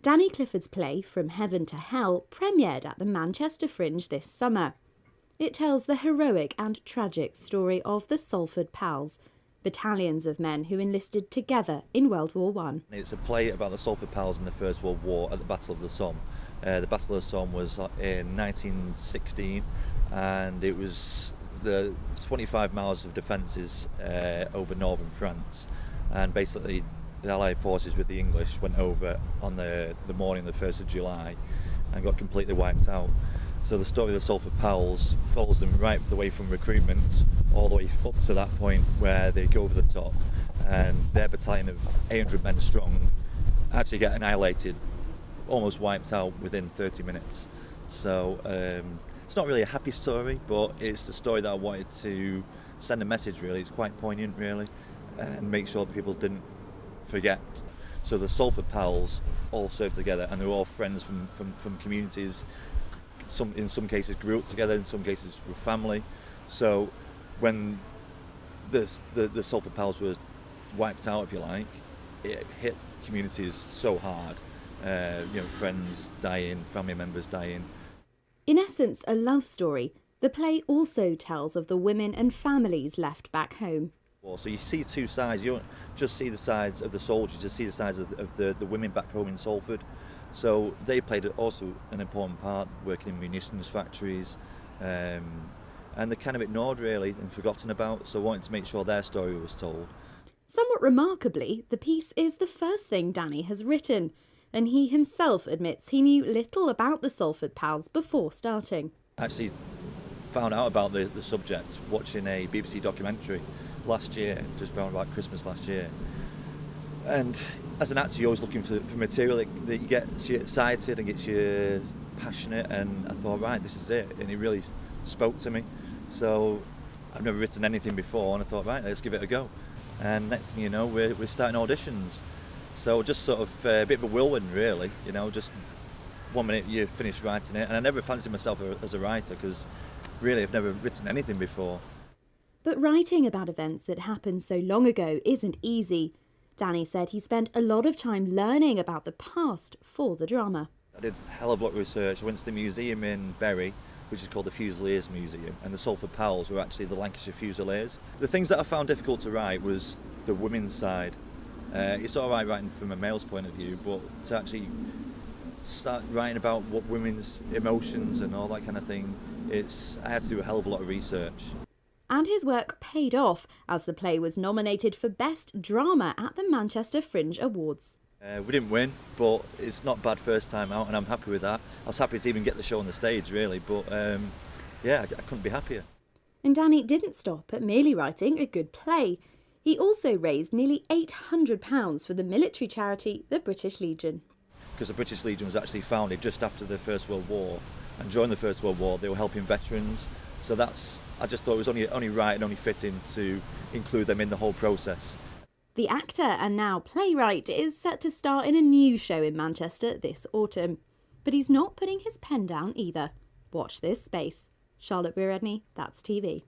Danny Clifford's play From Heaven to Hell premiered at the Manchester Fringe this summer. It tells the heroic and tragic story of the Salford Pals, battalions of men who enlisted together in World War I. It's a play about the Salford Pals in the First World War at the Battle of the Somme. The Battle of the Somme was in 1916, and it was the 25 miles of defences over northern France, and basically the Allied forces with the English went over on the morning of the 1st of July and got completely wiped out. So the story of the Salford Pals follows them right the way from recruitment all the way up to that point where they go over the top, and their battalion of 800 men strong actually get annihilated, almost wiped out within 30 minutes. So it's not really a happy story, but it's the story that I wanted to send a message, really. It's quite poignant, really, and make sure that people didn't forget. So the Salford Pals all served together, and they're all friends from communities. In some cases grew up together, in some cases were family. So when the Salford Pals were wiped out, if you like, it hit communities so hard. Friends dying, family members dying. In essence, a love story, the play also tells of the women and families left back home. So you see two sides. You don't just see the sides of the soldiers, you just see the sides of the women back home in Salford. So they played also an important part, working in munitions factories, and they're kind of ignored, really, and forgotten about. So I wanted to make sure their story was told. Somewhat remarkably, the piece is the first thing Danny has written, and he himself admits he knew little about the Salford Pals before starting. I actually found out about the subject watching a BBC documentary last year, just around about Christmas last year. And as an actor, you're always looking for material that gets you excited and gets you passionate, and I thought, right, this is it, and it really spoke to me. So I've never written anything before, and I thought, right, let's give it a go. And next thing you know, we're starting auditions. So just sort of a bit of a whirlwind, really, just one minute you finish writing it, and I never fancied myself as a writer because really I've never written anything before. But writing about events that happened so long ago isn't easy. Danny said he spent a lot of time learning about the past for the drama. I did a hell of a lot of research. I went to the museum in Bury, which is called the Fusiliers Museum, and the Salford Pals were actually the Lancashire Fusiliers. The things that I found difficult to write was the women's side. It's all right writing from a male's point of view, but to actually start writing about what women's emotions and all that kind of thing, I had to do a hell of a lot of research. And his work paid off, as the play was nominated for Best Drama at the Manchester Fringe Awards. We didn't win, but it's not bad first time out, and I'm happy with that. I was happy to even get the show on the stage, really, but I couldn't be happier. And Danny didn't stop at merely writing a good play. He also raised nearly £800 for the military charity, the British Legion. Because the British Legion was actually founded just after the First World War, and during the First World War they were helping veterans. So I just thought it was only right and only fitting to include them in the whole process. The actor and now playwright is set to star in a new show in Manchester this autumn. But he's not putting his pen down either. Watch this space. Charlotte Bouredney, That's TV.